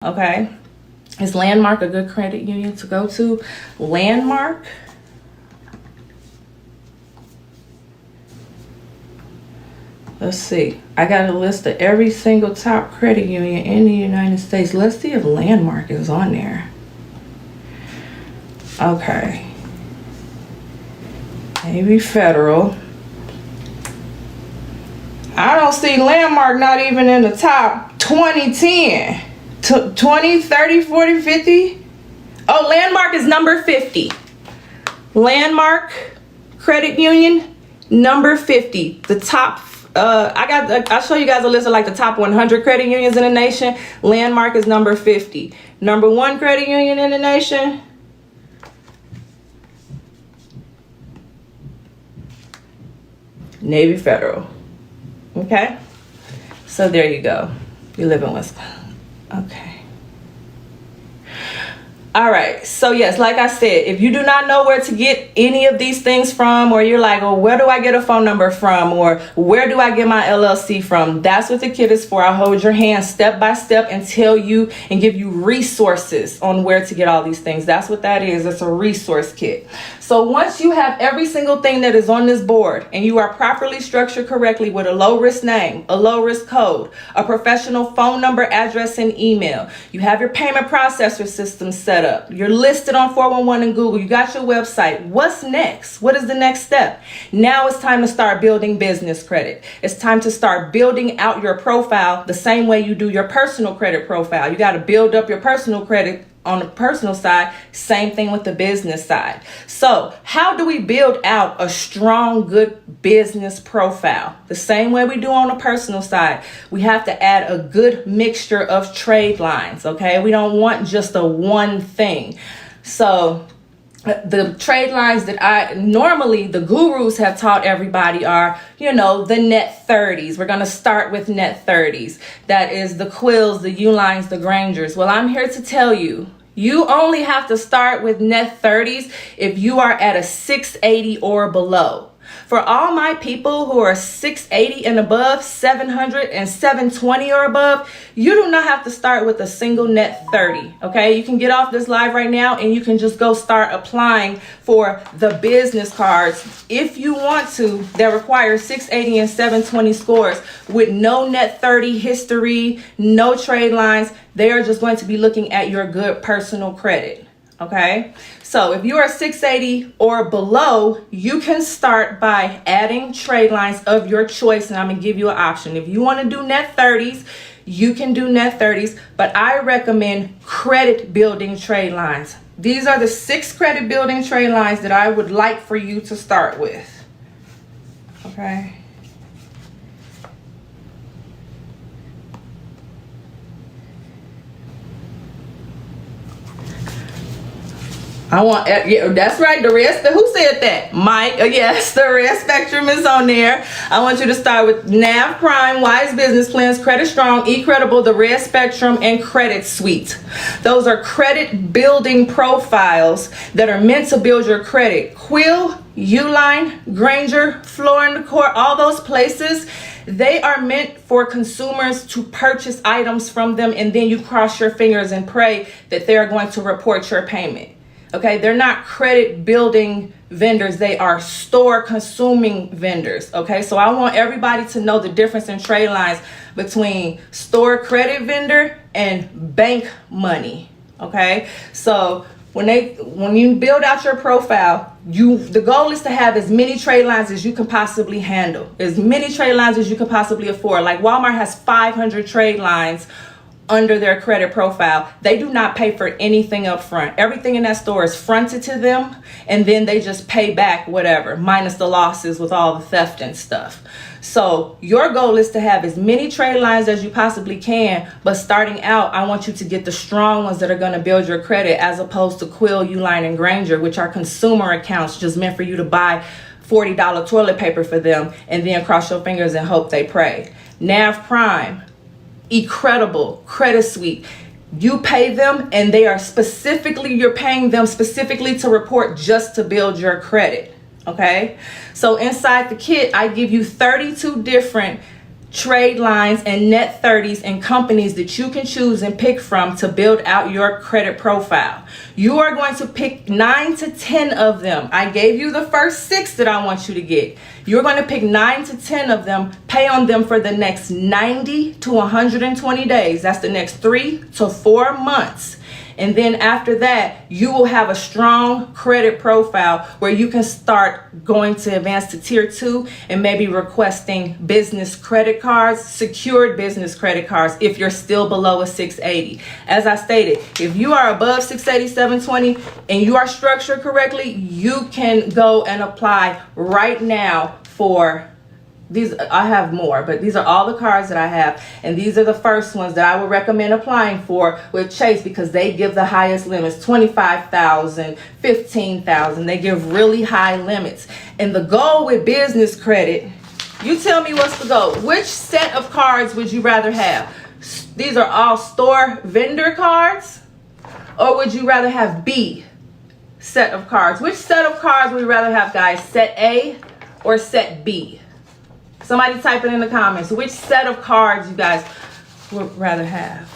Okay. Is Landmark a good credit union to go to? Landmark. Let's see. I got a list of every single top credit union in the United States. Let's see if Landmark is on there. Okay. Maybe Federal. I don't see Landmark not even in the top 2010. 20, 30, 40, 50. Oh, Landmark is number 50. Landmark Credit Union, number 50. The top, I'll show you guys a list of like the top 100 credit unions in the nation. Landmark is number 50. Number 1 credit union in the nation. Navy Federal. Okay. So there you go. You live in Wisconsin. Okay. All right. So yes, like I said, if you do not know where to get any of these things from, or you're like, oh, where do I get a phone number from? Or where do I get my LLC from? That's what the kit is for. I'll hold your hand step by step and tell you and give you resources on where to get all these things. That's what that is. It's a resource kit. So once you have every single thing that is on this board and you are properly structured correctly with a low risk name, a low risk code, a professional phone number, address, and email, you have your payment processor system set up, you're listed on 411 in Google, you got your website. What's next? What is the next step? Now it's time to start building business credit. It's time to start building out your profile the same way you do your personal credit profile. You got to build up your personal credit on the personal side, same thing with the business side. So how do we build out a strong, good business profile? The same way we do on the personal side. We have to add a good mixture of trade lines, okay? We don't want just a one thing. So the trade lines that normally the gurus have taught everybody are, the net 30s. We're going to start with net 30s. That is the Quills, the Ulines, the Grangers. Well, I'm here to tell you, you only have to start with net 30s if you are at a 680 or below. For all my people who are 680 and above, 700 and 720 or above, you do not have to start with a single net 30, okay? You can get off this live right now and you can just go start applying for the business cards if you want to that require 680 and 720 scores with no net 30 history, no trade lines. They are just going to be looking at your good personal credit. Okay, so if you are 680 or below, you can start by adding trade lines of your choice, and I'm gonna give you an option. If you want to do net 30s, you can do net 30s, but I recommend credit building trade lines. These are the 6 credit building trade lines that I would like for you to start with. Okay. Yeah, that's right. The rest, who said that? Mike. Yes, the rest spectrum is on there. I want you to start with NAV Prime, Wise Business Plans, Credit Strong, eCredible, the red spectrum, and Credit Suite. Those are credit building profiles that are meant to build your credit. Quill, Uline, Granger, Floor & Decor, all those places, they are meant for consumers to purchase items from them, and then you cross your fingers and pray that they're going to report your payment. Okay, they're not credit building vendors. They are store consuming vendors. Okay, so I want everybody to know the difference in trade lines between store credit vendor and bank money. Okay, so when you build out your profile, the goal is to have as many trade lines as you can possibly handle, as many trade lines as you can possibly afford. Like Walmart has 500 trade lines under their credit profile. They do not pay for anything up front. Everything in that store is fronted to them, and then they just pay back whatever, minus the losses with all the theft and stuff. So your goal is to have as many trade lines as you possibly can, but starting out, I want you to get the strong ones that are going to build your credit, as opposed to Quill, Uline, and Granger, which are consumer accounts just meant for you to buy $40 toilet paper for them and then cross your fingers and hope they pray. NAV Prime, eCredible, Credit Suite, you pay them, and you're paying them specifically to report just to build your credit. Okay, so inside the kit, I give you 32 different trade lines, and net 30s in companies that you can choose and pick from to build out your credit profile. You are going to pick 9 to 10 of them. I gave you the first 6 that I want you to get. You're going to pick 9 to 10 of them, pay on them for the next 90 to 120 days. That's the next 3 to 4 months. And then after that, you will have a strong credit profile where you can start going to advance to tier 2 and maybe requesting business credit cards, secured business credit cards if you're still below a 680. As I stated, if you are above 680, 720 and you are structured correctly, you can go and apply right now for these. I have more, but these are all the cards that I have, and these are the first ones that I would recommend applying for with Chase because they give the highest limits, 25,000, 15,000. They give really high limits. And the goal with business credit, you tell me what's the goal. Which set of cards would you rather have? These are all store vendor cards, or would you rather have B set of cards? Which set of cards would you rather have, guys? Set A or set B? Somebody type it in the comments. Which set of cards you guys would rather have?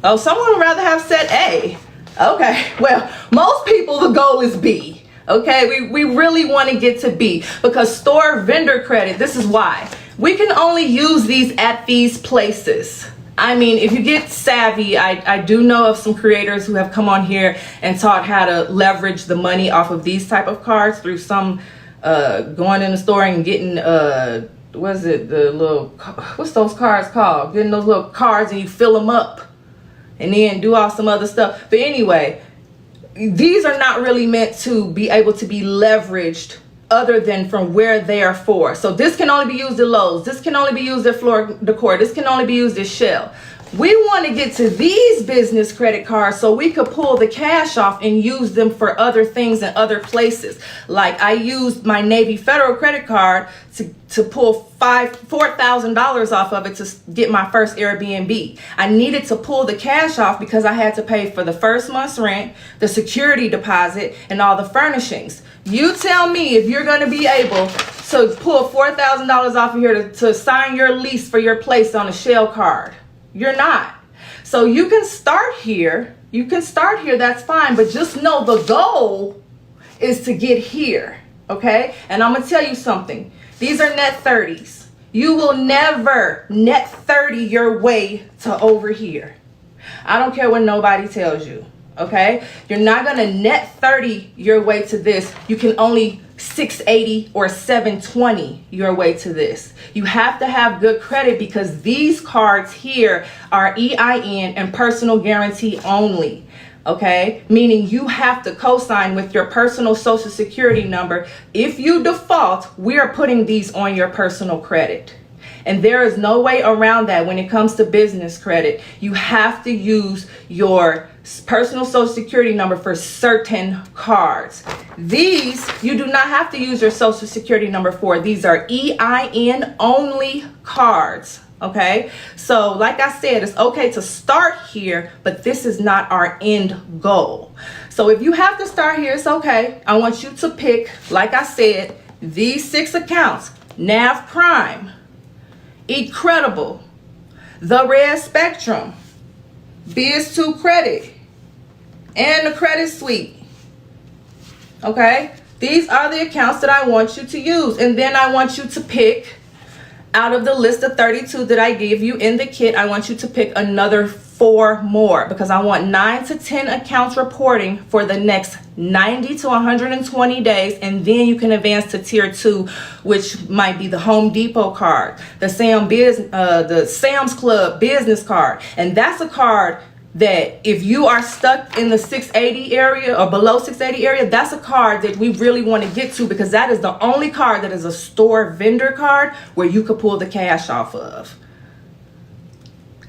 Oh, someone would rather have set A. Okay, well, most people, the goal is B. Okay, we really want to get to B because store vendor credit, this is why. We can only use these at these places. I mean, if you get savvy, I do know of some creators who have come on here and taught how to leverage the money off of these type of cards through some going in the store and getting what's those cards called? Getting those little cards and you fill them up and then do all some other stuff. But anyway, these are not really meant to be able to be leveraged other than from where they are for. So this can only be used at Lowe's. This can only be used at Floor Decor. This can only be used at Shell. We want to get to these business credit cards so we could pull the cash off and use them for other things in other places. Like I used my Navy Federal credit card to pull $4,000 off of it to get my first Airbnb. I needed to pull the cash off because I had to pay for the first month's rent, the security deposit, and all the furnishings. You tell me if you're going to be able to pull $4,000 off of here to sign your lease for your place on a Shell card. You're not. So you can start here. You can start here. That's fine. But just know the goal is to get here. Okay. And I'm going to tell you something. These are net 30s. You will never net 30 your way to over here. I don't care what nobody tells you. Okay. You're not going to net 30 your way to this. You can only 680 or 720 your way to this. You have to have good credit because these cards here are EIN and personal guarantee only. Okay, meaning you have to co-sign with your personal social security number. If you default, we are putting these on your personal credit. And there is no way around that when it comes to business credit. You have to use your personal social security number for certain cards. These, you do not have to use your social security number for. These are EIN only cards. Okay, so like I said, it's okay to start here, but this is not our end goal. So if you have to start here, it's okay. I want you to pick, like I said, these 6 accounts: NAV Prime, Incredible, The Red Spectrum, Biz2 Credit, and the Credit Suite. Okay, these are the accounts that I want you to use, and then I want you to pick out of the list of 32 that I gave you in the kit. I want you to pick another 4 more because I want 9 to 10 accounts reporting for the next 90 to 120 days, and then you can advance to tier 2, which might be the Home Depot card, the Sam's Club business card. And that's a card that if you are stuck in the 680 area or below 680 area, that's a card that we really want to get to because that is the only card that is a store vendor card where you could pull the cash off of.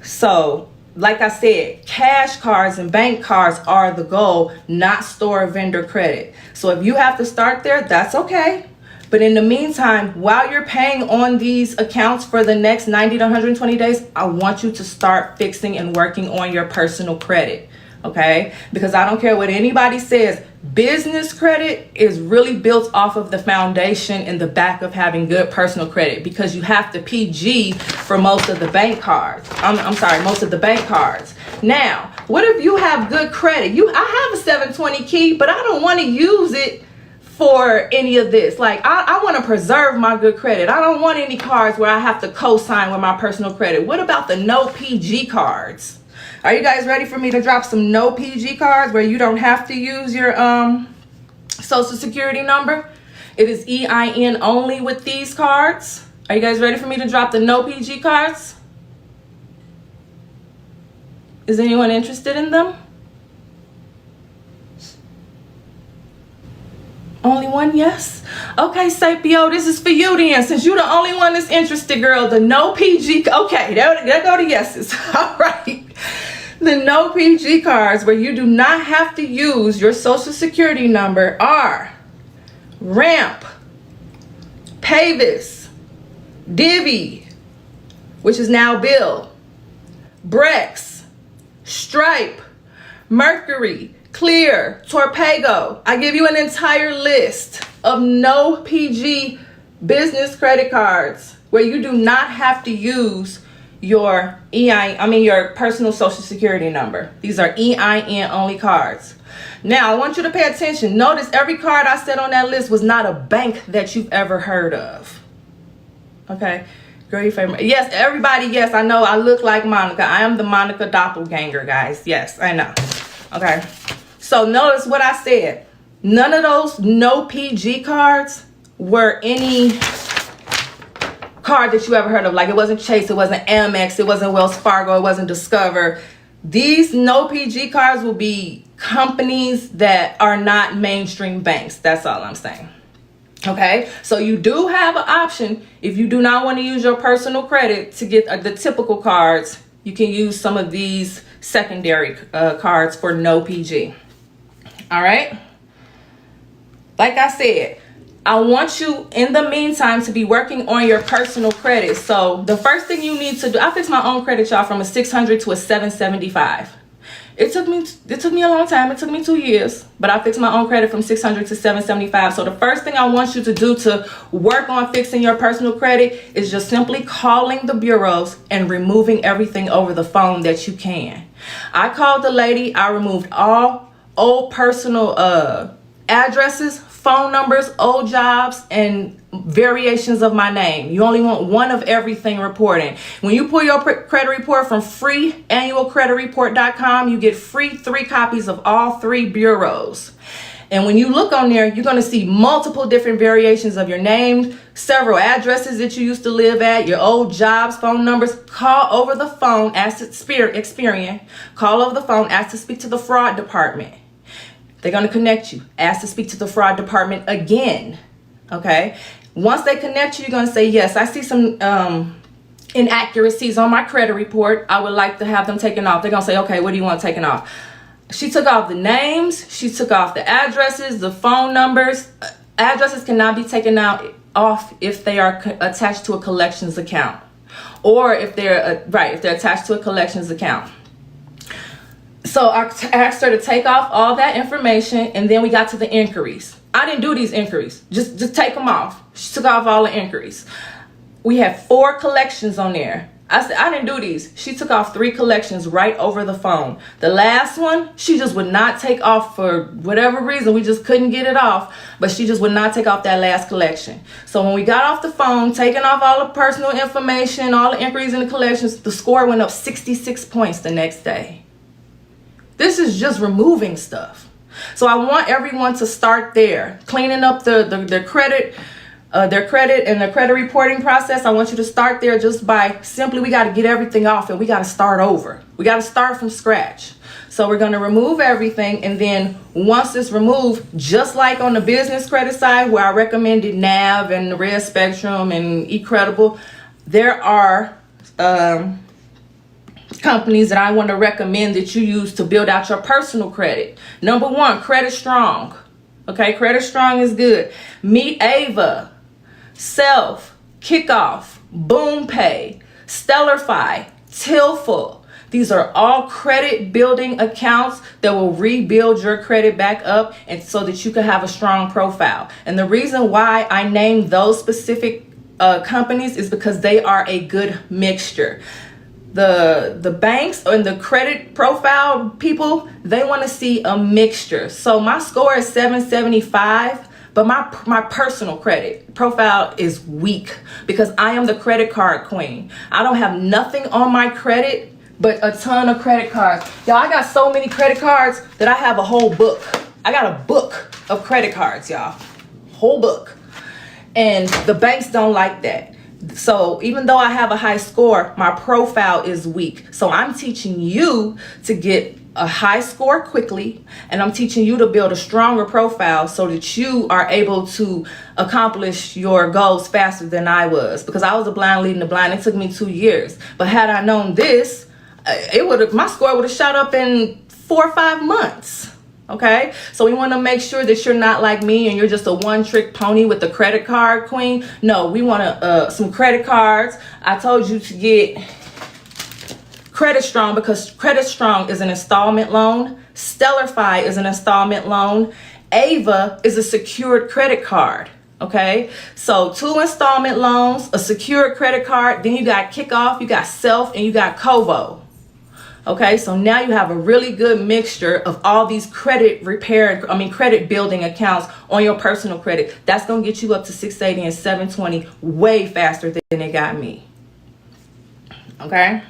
So like I said, cash cards and bank cards are the goal, not store vendor credit. So if you have to start there, that's okay. But in the meantime, while you're paying on these accounts for the next 90 to 120 days, I want you to start fixing and working on your personal credit. Okay, because I don't care what anybody says, business credit is really built off of the foundation in the back of having good personal credit, because you have to PG for most of the bank cards. I'm sorry, most of the bank cards. Now, what if you have good credit? I have a 720 key, but I don't want to use it for any of this. Like, I want to preserve my good credit. I don't want any cards where I have to co-sign with my personal credit. What about the no PG cards? Are you guys ready for me to drop some no PG cards where you don't have to use your social security number? It is EIN only with these cards. Are you guys ready for me to drop the no PG cards? Is anyone interested in them? Only one yes? Okay, Sapio, this is for you then. Since you're the only one that's interested, girl, the no PG. Okay, there go the yeses. All right. The no PG cards where you do not have to use your social security number are Ramp, Pavis, Divvy, which is now Bill, Brex, Stripe, Mercury, Clear, Torpego. I give you an entire list of no PG business credit cards where you do not have to use your your personal social security number. These are EIN only cards. Now, I want you to pay attention. Notice every card I said on that list was not a bank that you've ever heard of. Okay? Girl, your favorite. Yes, everybody, yes, I know I look like Monica. I am the Monica doppelganger, guys. Yes, I know. Okay. So notice what I said. None of those no PG cards were any card that you ever heard of. Like, it wasn't Chase, it wasn't Amex, it wasn't Wells Fargo, it wasn't Discover. These no PG cards will be companies that are not mainstream banks. That's all I'm saying. Okay, so you do have an option if you do not want to use your personal credit to get the typical cards. You can use some of these secondary cards for no PG. All right, like I said, I want you in the meantime to be working on your personal credit. So the first thing you need to do, I fixed my own credit, y'all, from a 600 to a 775. It took me a long time. It took me 2 years, but I fixed my own credit from 600 to 775. So the first thing I want you to do to work on fixing your personal credit is just simply calling the bureaus and removing everything over the phone that you can. I called the lady. I removed all old personal addresses, phone numbers, old jobs, and variations of my name. You only want one of everything reporting. When you pull your credit report from freeannualcreditreport.com, you get free 3 copies of all 3 bureaus. And when you look on there, you're going to see multiple different variations of your name, several addresses that you used to live at, your old jobs, phone numbers. Call over the phone, ask Experian. Call over the phone, ask to speak to the fraud department. They're going to connect you. Ask to speak to the fraud department again. Okay. Once they connect you, you're going to say, yes, I see some inaccuracies on my credit report. I would like to have them taken off. They're going to say, okay, what do you want taken off? She took off the names. She took off the addresses, the phone numbers. Addresses cannot be taken off if they are attached to a collections account, or if they're if they're attached to a collections account. So I asked her to take off all that information, and then we got to the inquiries. I didn't do these inquiries. Just take them off. She took off all the inquiries. We had 4 collections on there. I said, I didn't do these. She took off 3 collections right over the phone. The last one, she just would not take off for whatever reason. We just couldn't get it off, but she just would not take off that last collection. So when we got off the phone, taking off all the personal information, all the inquiries and the collections, the score went up 66 points the next day. This is just removing stuff. So I want everyone to start there, cleaning up their credit and the credit reporting process. I want you to start there just by simply, we got to get everything off and we got to start over. We got to start from scratch. So we're going to remove everything. And then once it's removed, just like on the business credit side where I recommended NAV and the Red Spectrum and eCredible, there are companies that I want to recommend that you use to build out your personal credit. Number 1, Credit Strong. Okay, Credit Strong is good. Meet Ava, Self, Kickoff, BoomPay, Stellarfi, Tilful. These are all credit building accounts that will rebuild your credit back up, and so that you can have a strong profile. And the reason why I named those specific companies is because they are a good mixture. The banks and the credit profile people, they want to see a mixture. So my score is 775. But my personal credit profile is weak because I am the credit card queen. I don't have nothing on my credit but a ton of credit cards. Y'all, I got so many credit cards that I have a whole book. I got a book of credit cards, y'all. Whole book. And the banks don't like that. So even though I have a high score, my profile is weak. So I'm teaching you to get a high score quickly, and I'm teaching you to build a stronger profile so that you are able to accomplish your goals faster than I was, because I was a blind leading the blind. It took me 2 years, but had I known this, my score would have shot up in 4 or 5 months. Okay, so we want to make sure that you're not like me and you're just a one-trick pony with the credit card queen. No, we want some credit cards. I told you to get Credit Strong, because Credit Strong is an installment loan. Stellarfi is an installment loan. Ava is a secured credit card. Okay, so 2 installment loans, a secured credit card. Then you got Kickoff, you got Self, and you got Kovo. Okay, so now you have a really good mixture of all these credit building accounts on your personal credit. That's gonna get you up to 680 and 720 way faster than it got me. Okay.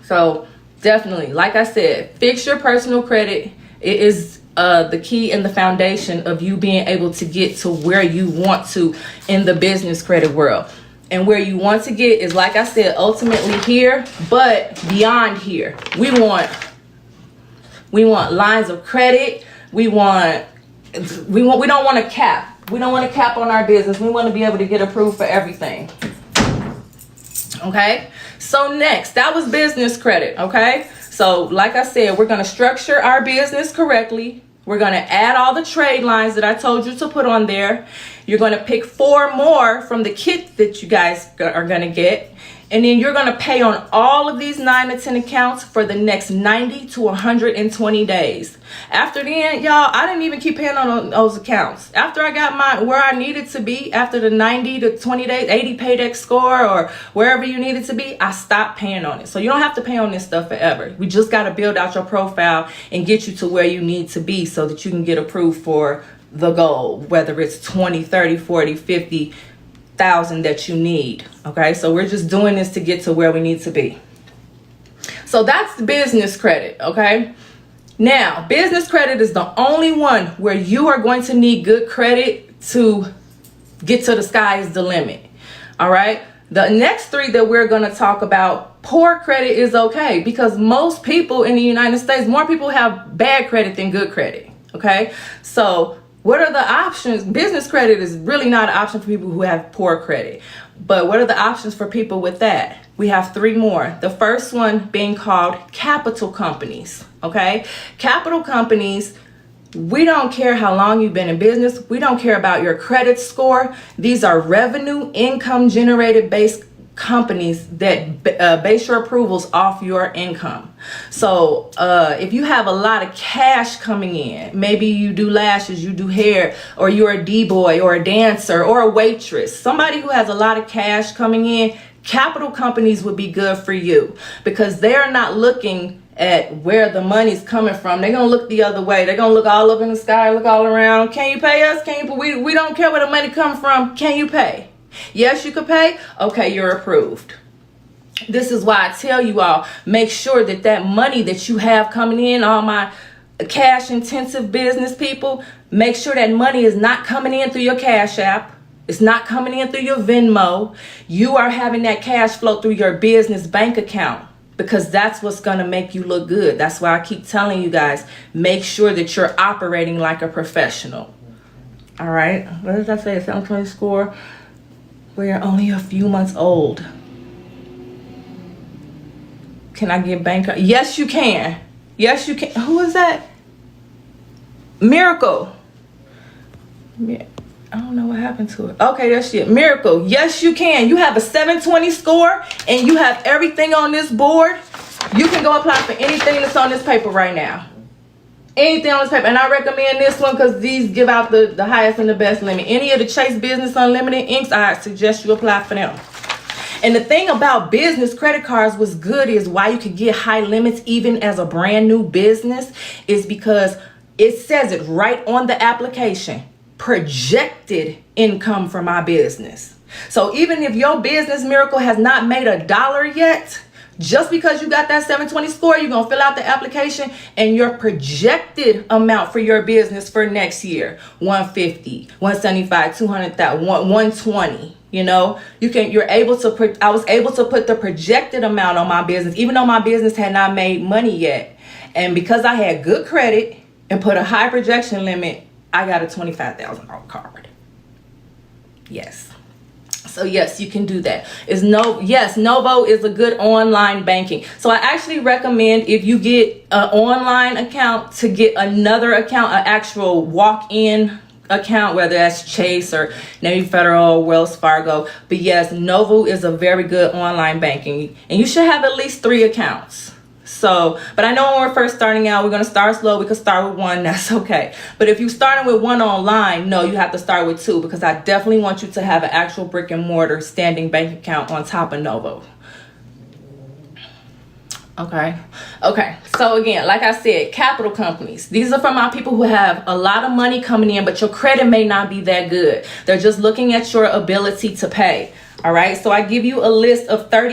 So definitely, like I said, fix your personal credit. It is the key and the foundation of you being able to get to where you want to in the business credit world. And where you want to get is, like I said, ultimately here, but beyond here. We want lines of credit. We don't want to cap. We don't want to cap on our business. We want to be able to get approved for everything. Okay, so next, that was business credit. Okay, so like I said, we're going to structure our business correctly. We're going to add all the trade lines that I told you to put on there. You're going to pick 4 more from the kit that you guys are going to get. And then you're going to pay on all of these 9 to 10 accounts for the next 90 to 120 days. After then, y'all, I didn't even keep paying on those accounts. After I got where I needed to be, after the 90 to 20 days, 80 paydex score or wherever you needed to be, I stopped paying on it. So you don't have to pay on this stuff forever. We just got to build out your profile and get you to where you need to be so that you can get approved for the goal, whether it's 20, 30, 40, 50 thousand that you need. Okay, so we're just doing this to get to where we need to be. So that's business credit. Okay, now business credit is the only one where you are going to need good credit to get to the sky is the limit. All right, the next 3 that we're going to talk about, poor credit is okay, because most people in the United States, more people have bad credit than good credit. Okay, so what are the options? Business credit is really not an option for people who have poor credit. But what are the options for people with that? We have 3 more. The first one being called capital companies. Okay? Capital companies, we don't care how long you've been in business. We don't care about your credit score. These are revenue income generated based companies that base your approvals off your income. So if you have a lot of cash coming in, maybe you do lashes, you do hair, or you're a D-boy or a dancer or a waitress, somebody who has a lot of cash coming in, capital companies would be good for you, because they're not looking at where the money's coming from. They're gonna look the other way. They're gonna look all up in the sky, look all around. Can you pay us? We don't care where the money comes from. Can you pay? Yes, you could pay. Okay, you're approved. This is why I tell you all, make sure that that money that you have coming in, all my cash intensive business people, make sure that money is not coming in through your Cash App. It's not coming in through your Venmo. You are having that cash flow through your business bank account, because that's what's going to make you look good. That's why I keep telling you guys, make sure that you're operating like a professional. All right. What did I say? A 720 score. We are only a few months old. Can I get bank? Yes, you can. Yes, you can. Who is that? Miracle. I don't know what happened to it. Okay, that's it. Miracle. Yes, you can. You have a 720 score and you have everything on this board. You can go apply for anything that's on this paper right now. Anything on this paper. And I recommend this one because these give out the highest and the best limit. Any of the Chase Business Unlimited inks, I suggest you apply for them. And the thing about business credit cards was good is why you could get high limits even as a brand new business is because it says it right on the application. Projected income for my business. So even if your business miracle has not made $1 yet, just because you got that 720 score, you're going to fill out the application and your projected amount for your business for next year, 150, 175, 200,000, 120. You know, you're able to, I was able to put the projected amount on my business, even though my business had not made money yet. And because I had good credit and put a high projection limit, I got a $25,000 card. Yes. So yes, you can do that. Yes, Novo is a good online banking. So I actually recommend if you get an online account to get another account, an actual walk-in account, whether that's Chase or Navy Federal, Wells Fargo. But yes, Novo is a very good online banking, and you should have at least 3 accounts. So, but I know when we're first starting out, we're going to start slow. We can start with 1. That's okay. But if you're starting with 1 online, no, you have to start with 2 because I definitely want you to have an actual brick and mortar standing bank account on top of Novo. Okay. So again, like I said, capital companies. These are for my people who have a lot of money coming in, but your credit may not be that good. They're just looking at your ability to pay. All right. So I give you a list of 30